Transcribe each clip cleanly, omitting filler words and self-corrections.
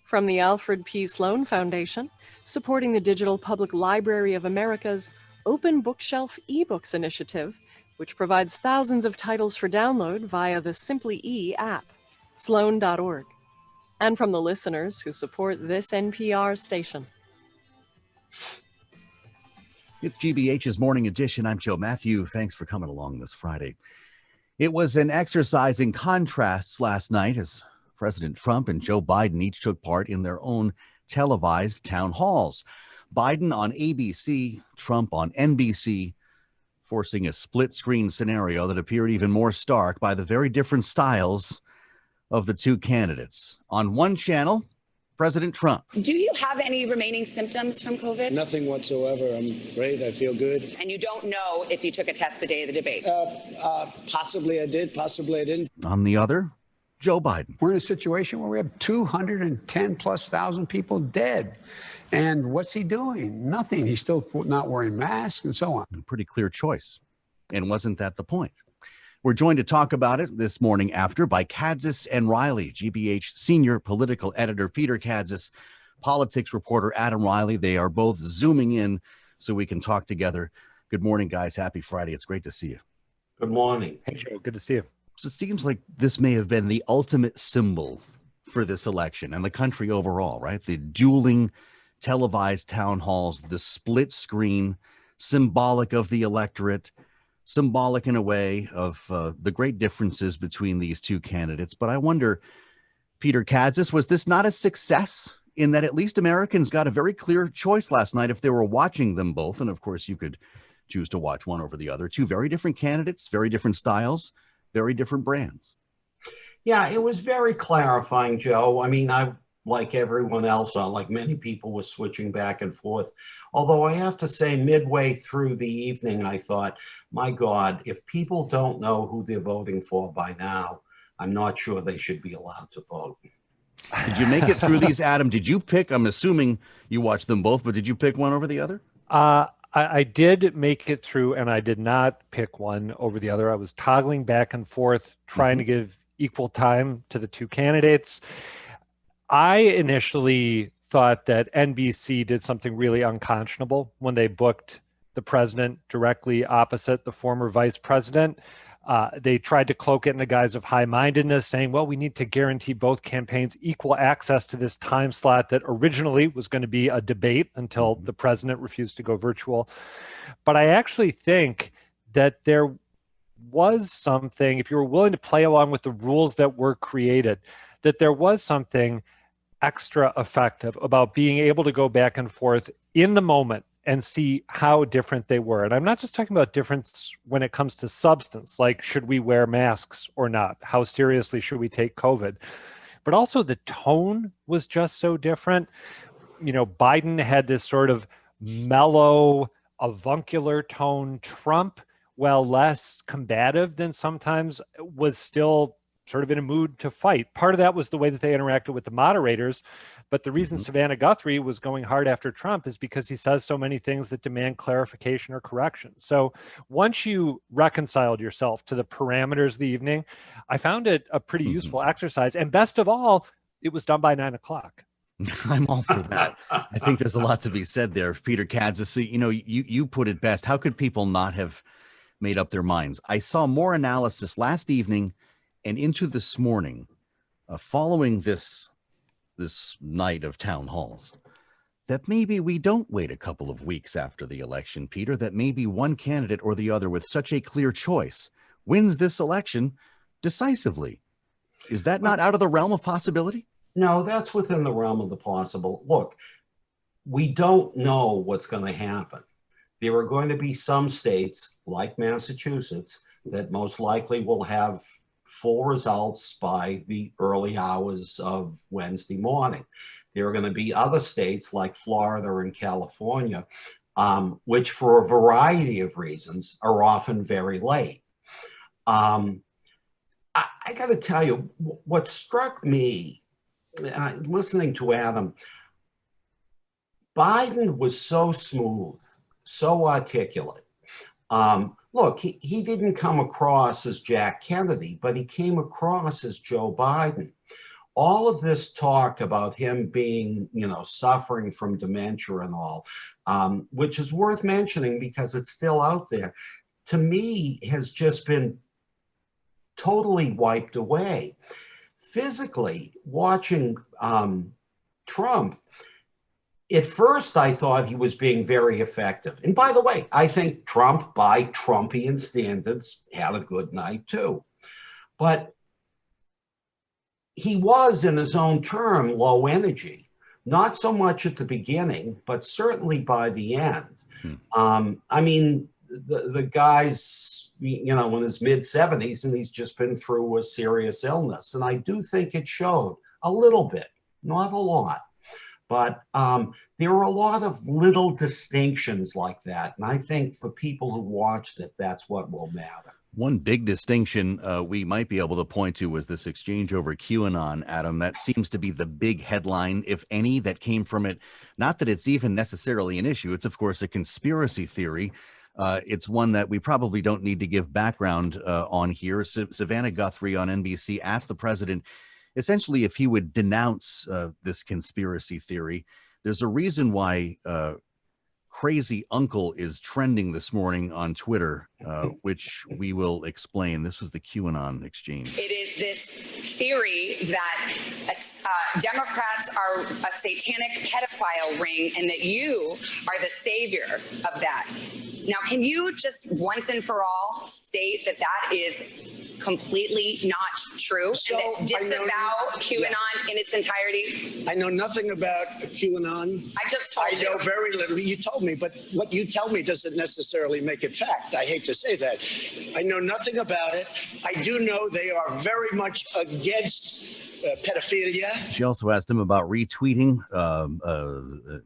From the Alfred P. Sloan Foundation, supporting the Digital Public Library of America's Open Bookshelf eBooks initiative, which provides thousands of titles for download via the Simply E app, sloan.org. And from the listeners who support this NPR station. It's GBH's Morning Edition. I'm Joe Mathieu. Thanks for coming along this Friday. It was an exercise in contrasts last night as President Trump and Joe Biden each took part in their own televised town halls. Biden on ABC, Trump on NBC, forcing a split-screen scenario that appeared even more stark by the very different styles of the two candidates. On one channel, President Trump. Do you have any remaining symptoms from COVID? Nothing whatsoever. I'm great. I feel good. And you don't know if you took a test the day of the debate? Possibly I did. Possibly I didn't. On the other, Joe Biden. We're in a situation where we have 210,000+ people dead. And what's he doing? Nothing. He's still not wearing masks and so on. A pretty clear choice. And wasn't that the point? We're joined to talk about it this morning after by Kadzis and Reilly, GBH senior political editor Peter Kadzis, politics reporter Adam Reilly. They are both zooming in so we can talk together. Good morning, guys. Happy Friday. It's great to see you. Good morning. Hey, Joe. Good to see you. So it seems like this may have been the ultimate symbol for this election and the country overall, right? The dueling televised town halls, the split screen, symbolic of the electorate, symbolic in a way of the great differences between these two candidates. But I wonder, Peter Kadzis, was this not a success in that at least Americans got a very clear choice last night if they were watching them both? And of course, you could choose to watch one over the other. Two very different candidates, very different styles, very different brands. Yeah, it was very clarifying, Joe. I mean, I, like everyone else, like many people, was switching back and forth. Although I have to say, midway through the evening, I thought, my God, if people don't know who they're voting for by now, I'm not sure they should be allowed to vote. Did you make it through these, Adam? Did you pick? I'm assuming you watched them both, but did you pick one over the other? I did make it through, and I did not pick one over the other. I was toggling back and forth, trying to give equal time to the two candidates. I initially thought that NBC did something really unconscionable when they booked the president directly opposite the former vice president. They tried to cloak it in the guise of high-mindedness, saying, well, we need to guarantee both campaigns equal access to this time slot that originally was going to be a debate until the president refused to go virtual. But I actually think that there was something, if you were willing to play along with the rules that were created, that there was something extra effective about being able to go back and forth in the moment and see how different they were. And I'm not just talking about difference when it comes to substance, like should we wear masks or not? How seriously should we take COVID? But also the tone was just so different. You know, Biden had this sort of mellow, avuncular tone. Trump, while less combative than sometimes, was still sort of in a mood to fight. Part of that was the way that they interacted with the moderators. But the reason Savannah Guthrie was going hard after Trump is because he says so many things that demand clarification or correction. So once you reconciled yourself to the parameters of the evening, I found it a pretty useful exercise. And best of all, it was done by 9 o'clock. I'm all for that. I think there's a lot to be said there. Peter Kadzis, you know, you put it best. How could people not have made up their minds? I saw more analysis last evening and into this morning following this night of town halls, that maybe we don't wait a couple of weeks after the election, Peter, that maybe one candidate or the other with such a clear choice wins this election decisively. Is that not out of the realm of possibility? No, that's within the realm of the possible. Look, we don't know what's going to happen. There are going to be some states, like Massachusetts, that most likely will have full results by the early hours of Wednesday morning. There are going to be other states like Florida and California, which for a variety of reasons are often very late. I got to tell you, what struck me, listening to Adam, Biden was so smooth, so articulate. Look, he didn't come across as Jack Kennedy, but he came across as Joe Biden. all of this talk about him being, suffering from dementia and all, which is worth mentioning because it's still out there, to me has just been totally wiped away. Physically, watching Trump, at first I thought he was being very effective. And by the way, I think Trump, by Trumpian standards, had a good night too. But he was, in his own term, low energy. Not so much at the beginning, but certainly by the end. I mean, the guy's, in his mid-70s, and he's just been through a serious illness. And I do think it showed a little bit, not a lot. But there are a lot of little distinctions like that. And I think for people who watched it, that's what will matter. One big distinction we might be able to point to was this exchange over QAnon, Adam. That seems to be the big headline, if any, that came from it. Not that it's even necessarily an issue. It's, of course, a conspiracy theory. It's one that we probably don't need to give background on here. Savannah Guthrie on NBC asked the president essentially if he would denounce this conspiracy theory. There's a reason why Crazy Uncle is trending this morning on Twitter, which we will explain. This was the QAnon exchange. It is this theory that Democrats are a satanic pedophile ring and that you are the savior of that. Now, can you just once and for all state that that is completely not true, So, and that disavow QAnon in its entirety? I know nothing about QAnon. I just told I you. know very little. You told me, but what you tell me doesn't necessarily make it fact. I hate to say that. I know nothing about it. I do know they are very much against pedophilia. She also asked him about retweeting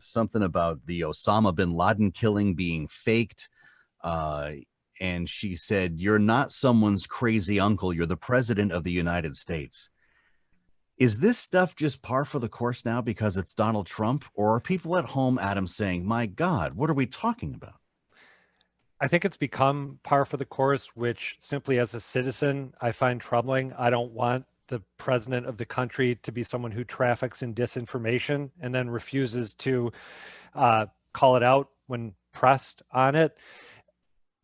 something about the Osama bin Laden killing being faked. And she said, "You're not someone's crazy uncle. You're the president of the United States." Is this stuff just par for the course now because it's Donald Trump? Or are people at home, Adam, saying, my God, what are we talking about? I think it's become par for the course, which simply as a citizen, I find troubling. I don't want the president of the country to be someone who traffics in disinformation and then refuses to call it out when pressed on it.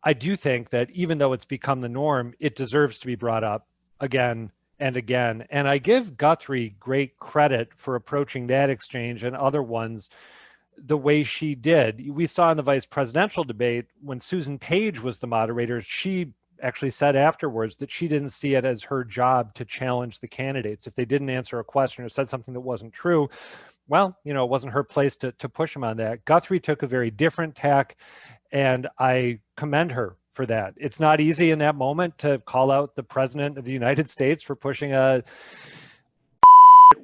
I do think that even though it's become the norm, it deserves to be brought up again and again. And I give Guthrie great credit for approaching that exchange and other ones the way she did. We saw in the vice presidential debate when Susan Page was the moderator, she actually said afterwards that she didn't see it as her job to challenge the candidates. If they didn't answer a question or said something that wasn't true, well, it wasn't her place to push them on that. Guthrie took a very different tack, and I commend her for that. It's not easy in that moment to call out the president of the United States for pushing a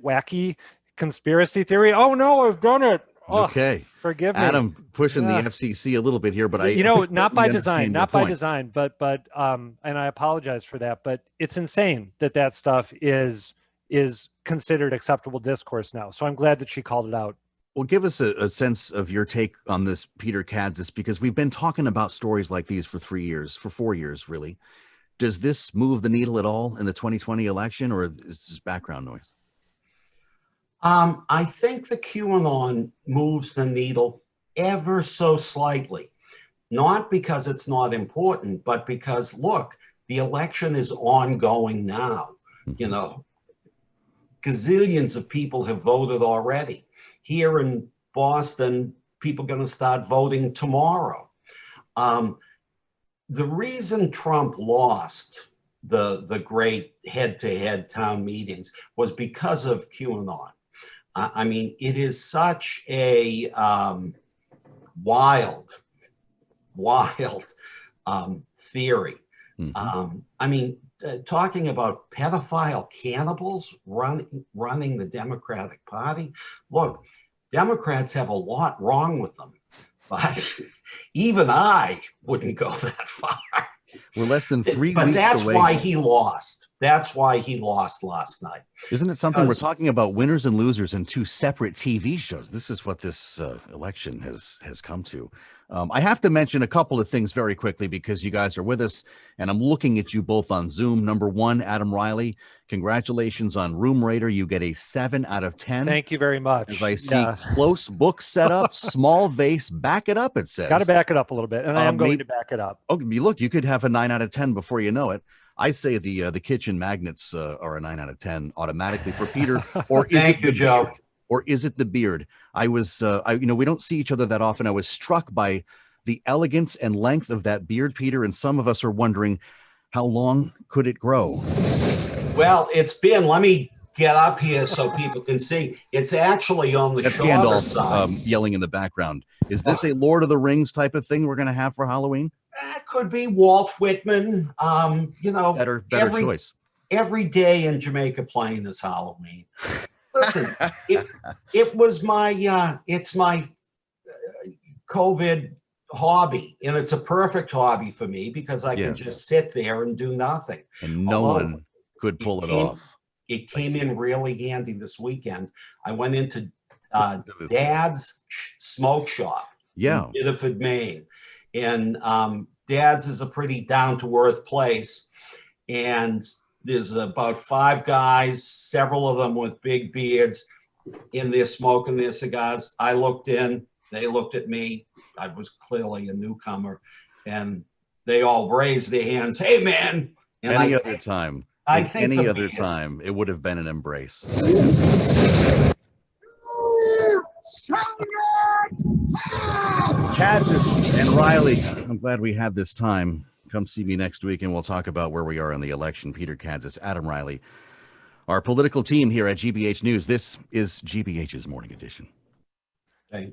wacky conspiracy theory. Oh no, I've done it. Oh, Okay. Forgive me. Adam pushing the FCC a little bit here, but not by design, but and I apologize for that, but it's insane that stuff is considered acceptable discourse now. So I'm glad that she called it out. Well, give us a sense of your take on this, Peter Kadzis, because we've been talking about stories like these for 4 years, really. Does this move the needle at all in the 2020 election, or is this background noise? I think the QAnon moves the needle ever so slightly, not because it's not important, but because, look, the election is ongoing now. Gazillions of people have voted already. Here in Boston, people are going to start voting tomorrow. The reason Trump lost the great head-to-head town meetings was because of QAnon. I mean, it is such a wild theory. I mean, talking about pedophile cannibals running the Democratic Party. Look, Democrats have a lot wrong with them, but even I wouldn't go that far. We're less than 3 weeks away. But that's why he lost. That's why he lost last night. Isn't it something? We're talking about winners and losers in two separate TV shows. This is what this election has come to. I have to mention a couple of things very quickly because you guys are with us, and I'm looking at you both on Zoom. Number one, Adam Reilly, congratulations on Room Raider. You get a 7 out of 10. Thank you very much. As I see close book setup, small vase, back it up, it says. Got to back it up a little bit, and I am going to back it up. Oh, look, you could have a 9 out of 10 before you know it. I say the kitchen magnets are a 9 out of 10 automatically for Peter. Or is Thank you, Joe. Beard? Or is it the beard? I was, we don't see each other that often. I was struck by the elegance and length of that beard, Peter. And some of us are wondering, how long could it grow? Well, it's been. Let me get up here so people can see. It's actually on the shorter Gandalf side. yelling in the background. Is this a Lord of the Rings type of thing we're going to have for Halloween? It could be Walt Whitman. Better choice. Every day in Jamaica Plain is Halloween. Listen, it was my it's my COVID hobby, and it's a perfect hobby for me because I can just sit there and do nothing. And no one could pull it off. It came in really handy this weekend. I went into Dad's Smoke Shop in Biddeford, Maine. And Dad's is a pretty down-to-earth place. And there's about 5 guys, several of them with big beards, in there smoking their cigars. I looked in, they looked at me. I was clearly a newcomer. And they all raised their hands. Hey, man. And any other time, it would have been an embrace. Kadzis and Reilly, I'm glad we had this time. Come see me next week and we'll talk about where we are in the election. Peter Kadzis, Adam Reilly, our political team here at GBH News. This is GBH's Morning Edition. Thank you.